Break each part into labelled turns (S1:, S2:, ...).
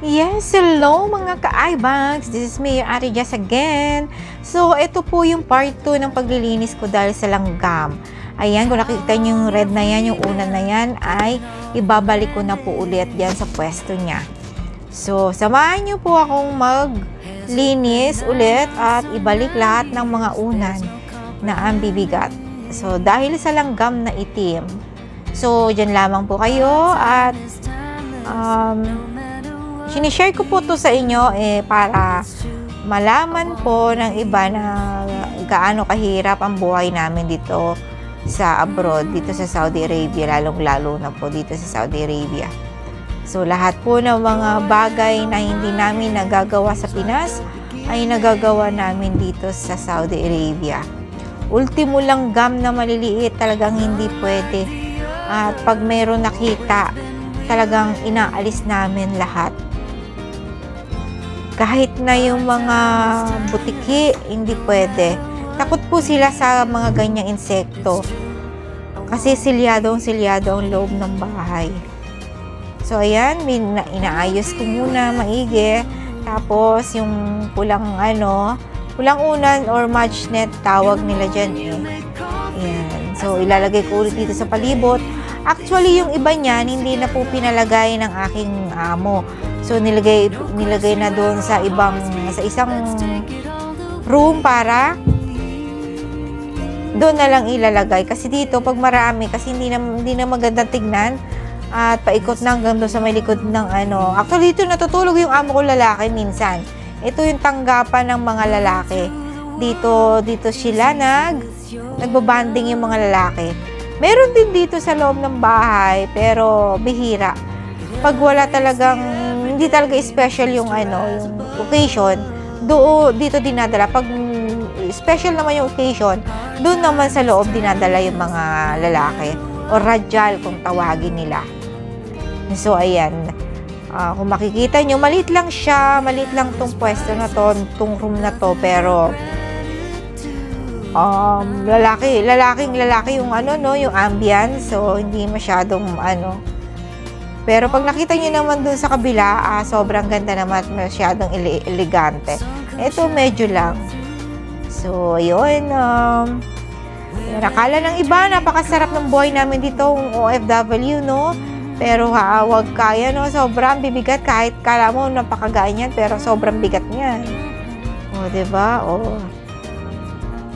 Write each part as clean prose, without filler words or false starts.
S1: Yes, hello mga ka-iBags! This is me, your Ate Jess again. So, ito po yung part 2 ng paglilinis ko dahil sa langgam. Ayan, kung nakikita nyo yung red na yan, yung una na yan, ay ibabalik ko na po ulit yan sa pwesto niya. So, samahan nyo po akong maglinis ulit at ibalik lahat ng mga unan na ang bibigat. So, dahil sa langgam na itim. So, dyan lamang po kayo at sinishare ko po to sa inyo para malaman po ng iba na gaano kahirap ang buhay namin dito sa abroad, dito sa Saudi Arabia, lalong-lalo na po dito sa Saudi Arabia. So, lahat po ng mga bagay na hindi namin nagagawa sa Pinas ay nagagawa namin dito sa Saudi Arabia. Ultimo langgam na maliliit, talagang hindi pwede. At pag mayroon nakita, talagang inaalis namin lahat. Kahit na yung mga butiki, hindi pwede. Takot po sila sa mga ganyang insekto. Kasi silyado ang loob ng bahay. So, ayan, inaayos ko muna maigi. Tapos, yung pulang unan or match net, tawag nila dyan eh. Ayan. So, ilalagay ko ulit dito sa palibot. Actually, yung iba niyan, hindi na po pinalagay ng aking amo. So, nilagay na doon sa isang room para doon na lang ilalagay. Kasi dito, pag marami, kasi hindi na maganda tignan at paikot na hanggang doon sa may likod ng Actually, dito natutulog yung amo ko lalaki minsan. Ito yung tanggapan ng mga lalaki. Dito sila nagbabanding yung mga lalaki. Meron din dito sa loob ng bahay, pero bihira. Pag wala hindi talaga special yung occasion, dito dinadala. Pag special naman yung occasion, doon naman sa loob dinadala yung mga lalaki o rajal kung tawagin nila. So, ayan. Kung makikita nyo, maliit lang siya, maliit lang tong pwesto na to, tong room na to, pero lalaki yung yung ambience, so hindi masyadong Pero pag nakita niyo naman dun sa kabila, sobrang ganda naman, masyadong elegante. Ito medyo lang. So, ayun, nakala ng iba, napakasarap ng buhay namin dito, OFW, no? Pero wag kaya, no? Sobrang bibigat, kahit kala mo napakagaan yan, pero sobrang bigat niyan. O, diba? O.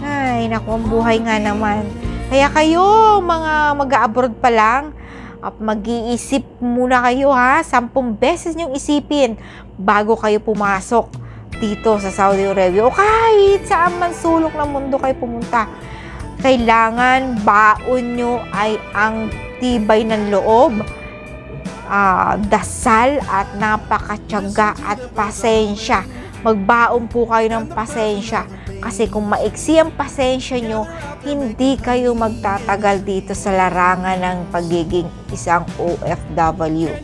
S1: Ay, naku, ang buhay nga naman. Kaya kayo, mga mag-a-abroad pa lang, mag-iisip muna kayo 10 beses nyong isipin bago kayo pumasok dito sa Saudi Arabia o kahit saan man sulok ng mundo kayo pumunta. Kailangan baon nyo ay ang tibay ng loob, dasal at napakatyaga at pasensya. Magbaon po kayo ng pasensya. Kasi kung maiksi ang pasensya nyo, hindi kayo magtatagal dito sa larangan ng pagiging isang OFW.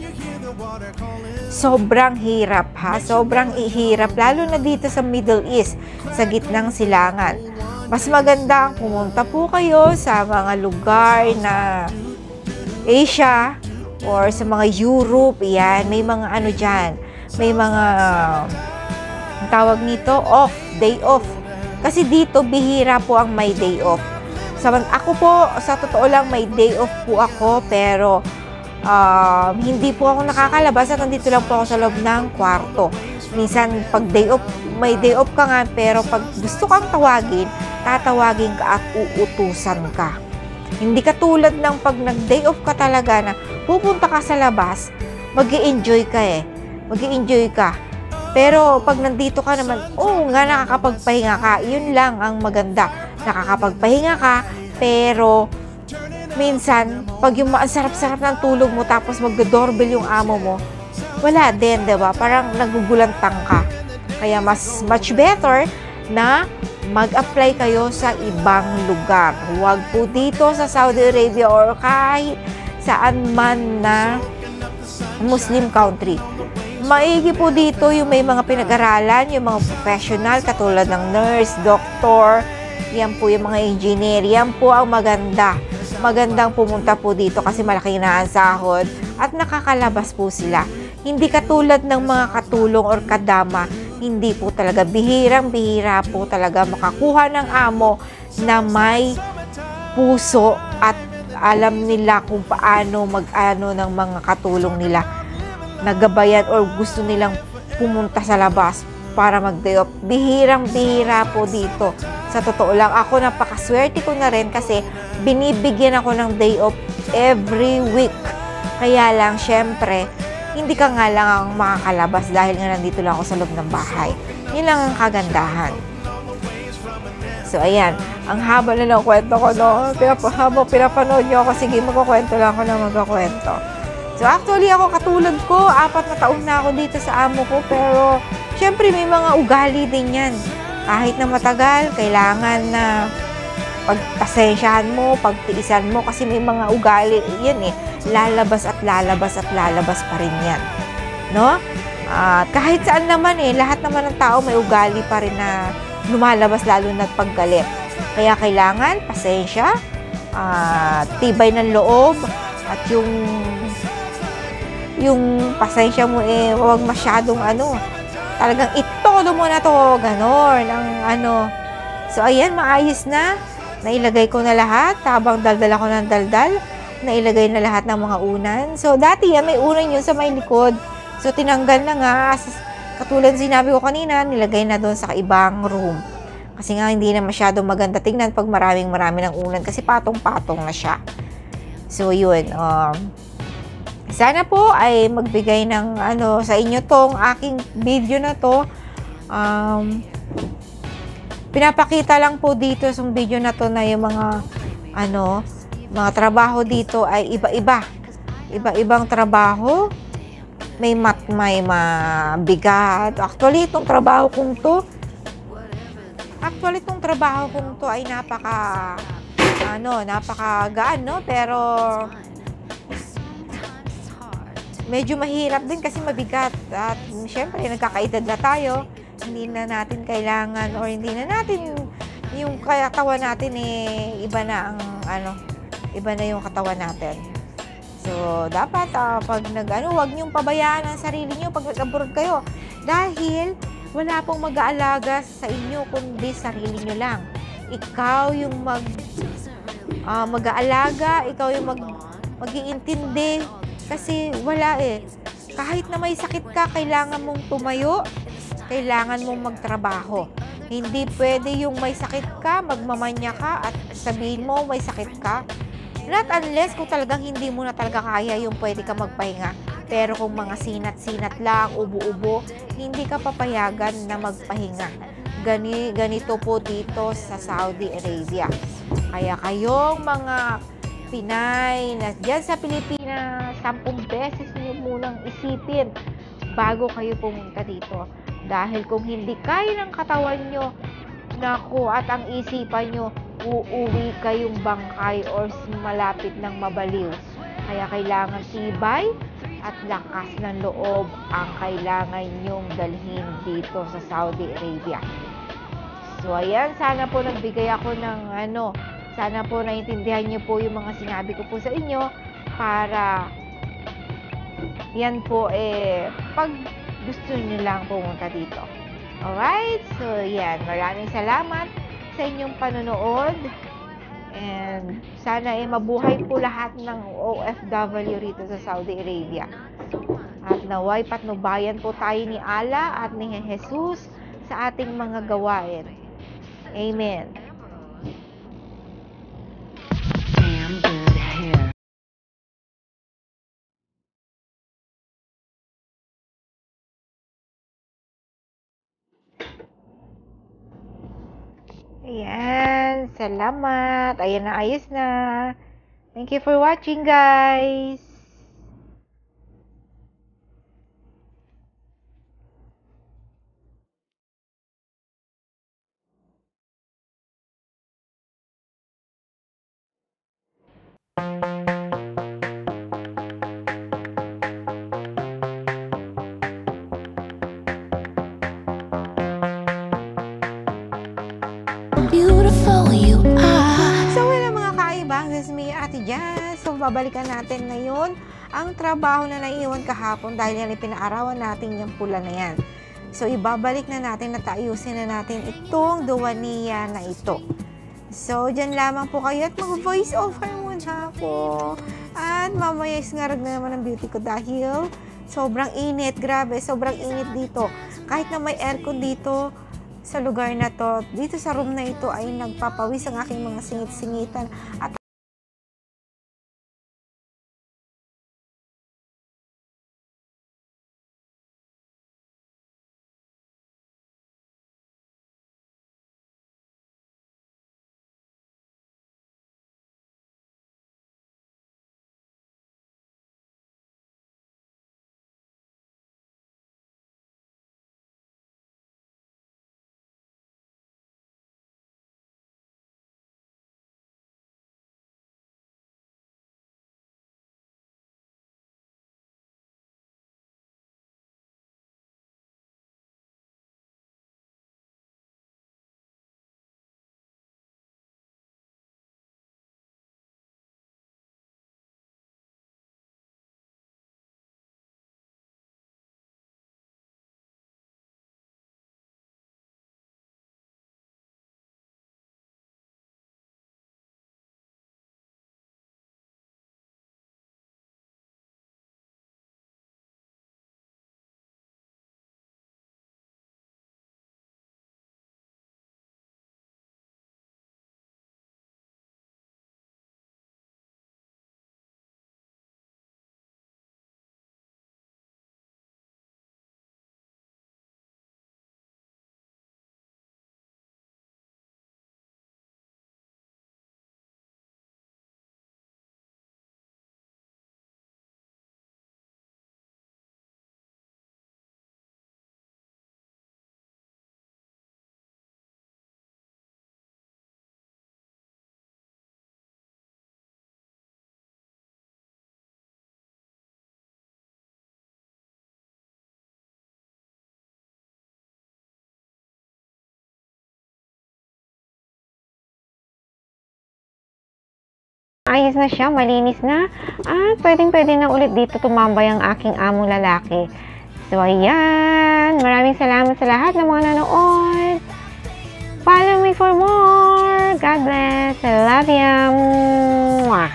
S1: Sobrang hirap sobrang ihirap, lalo na dito sa Middle East, sa gitnang silangan. Mas maganda ang pumunta po kayo sa mga lugar na Asia or sa mga Europe, yan, may mga dyan, may mga tawag nito, day off. Kasi dito, bihira po ang may day off. Ako po, sa totoo lang, may day off po ako, pero hindi po ako nakakalabas at nandito lang po ako sa loob ng kwarto. Minsan, pag day off, may day off ka nga, pero pag gusto kang tawagin, tatawagin ka at uutusan ka. Hindi katulad ng pag nag-day off ka talaga na pupunta ka sa labas, mag-i-enjoy ka Mag-i-enjoy ka. Pero pag nandito ka naman, nakakapagpahinga ka. Yun lang ang maganda. Nakakapagpahinga ka, pero minsan, pag yung sarap-sarap ng tulog mo, tapos mag-doorbell yung amo mo, wala din, diba? Parang nagugulantang ka. Kaya much better na mag-apply kayo sa ibang lugar. Huwag po dito sa Saudi Arabia or kahit saan man na Muslim country. Maigi po dito yung may mga pinag-aralan, yung mga professional katulad ng nurse, doctor, yan po yung mga engineer, yan po ang maganda. Magandang pumunta po dito kasi malaki na ang sahod at nakakalabas po sila. Hindi katulad ng mga katulong or kadama, hindi po talaga, bihirang-bihira po talaga makakuha ng amo na may puso at alam nila kung paano mag-ano ng mga katulong nila, nagabayan or gusto nilang pumunta sa labas para mag-day off. Bihirang-bihira po dito. Sa totoo lang, ako napakaswerte ko na rin kasi binibigyan ako ng day off every week. Kaya lang, syempre, hindi ka nga lang ang makakalabas dahil nga nandito lang ako sa loob ng bahay. Yun lang ang kagandahan. So, ayan. Ang haba na ng kwento ko, no? Habang pinapanood nyo ako, sige, magkukwento lang ako na magkukwento. So, actually, ako katulad ko, 4 na taon na ako dito sa amo ko, pero, syempre, may mga ugali din yan. Kahit na matagal, kailangan na pagpasensyahan mo, pagtiisan mo, kasi may mga ugali, yan eh, lalabas at lalabas at lalabas pa rin yan. No? Kahit saan naman eh, lahat naman ng tao may ugali pa rin na lumalabas lalo na paggalit. Kaya kailangan pasensya, tibay ng loob, at yung pasensya mo eh, huwag masyadong talagang ito mo na to, ganon, So, ayan, maayos na. Nailagay ko na lahat, habang daldal ako ng daldal, nailagay na lahat ng mga unan. So, dati yan, may unan yun sa may likod. So, tinanggal na nga. Katulad sinabi ko kanina, nilagay na doon sa ibang room. Kasi nga, hindi na masyadong maganda tingnan pag marami ng unan. Kasi patong-patong na siya. So, yun. Sana po ay magbigay ng sa inyo tong aking video na to. Pinapakita lang po dito sa video na to na yung mga mga trabaho dito ay iba-iba. Iba-ibang trabaho. May mabigat. Actually, itong trabaho kong to ay napakagaan, no? Pero medyo mahirap din kasi mabigat. At syempre, nagkakaedad na tayo. Hindi na natin kailangan or hindi na natin yung katawan natin eh, iba na yung katawan natin. So, dapat pag wag niyong pabayaan ang sarili niyo pag nag-abroad kayo. Dahil wala pong mag-aalaga sa inyo kundi sarili niyo lang. Ikaw yung mag-aalaga, ikaw yung mag-iintindi kasi wala eh. Kahit na may sakit ka, kailangan mong tumayo, kailangan mong magtrabaho. Hindi pwede yung may sakit ka, magmamanya ka at sabihin mo may sakit ka. Not unless kung talagang hindi mo na talaga kaya yung pwede ka magpahinga. Pero kung mga sinat-sinat lang, ubo-ubo, hindi ka papayagan na magpahinga. Ganito po dito sa Saudi Arabia. Kaya kayong mga Pinay na dyan sa Pilipinas, 10 beses niyo munang isipin bago kayo pumunta dito. Dahil kung hindi kaya ng katawan nyo, naku, at ang isipan nyo, uuwi kayong bangkay or malapit ng mabaliw. Kaya kailangan tibay at lakas ng loob ang kailangan nyong dalhin dito sa Saudi Arabia. So, ayan, sana po nagbigay ako ng sana po naintindihan niyo po yung mga sinabi ko po sa inyo para yan po pag gusto niyo lang pumunta dito. Alright? So, yan. Maraming salamat sa inyong panonood. And sana mabuhay po lahat ng OFW rito sa Saudi Arabia. At naway patnubayan po tayo ni Allah at ni Jesus sa ating mga gawain. Amen. Ayan, salamat. Ayan na, ayos na. Thank you for watching, guys.
S2: Beautiful you are.
S1: So, wala mga kaibang, this is me, Ate Jazz. So, babalikan natin ngayon ang trabaho na naiiwan kahapon dahil yan pinaarawan natin yung pula na yan. So, ibabalik na natin at ayusin na natin itong duwaniya na ito. So, dyan lamang po kayo at mag-voice over muna po. At mamaya isngarag na naman ang beauty ko dahil sobrang init. Grabe, sobrang init dito. Kahit na may aircon dito sa lugar na to, dito sa room na ito ay nagpapawis ang aking mga singit-singitan. At ayos na siya, malinis na. At pwedeng-pwede na ulit dito tumambay ang aking among lalaki. So, ayan. Maraming salamat sa lahat ng mga nanood. Follow me for more. God bless. I love you. Mwah.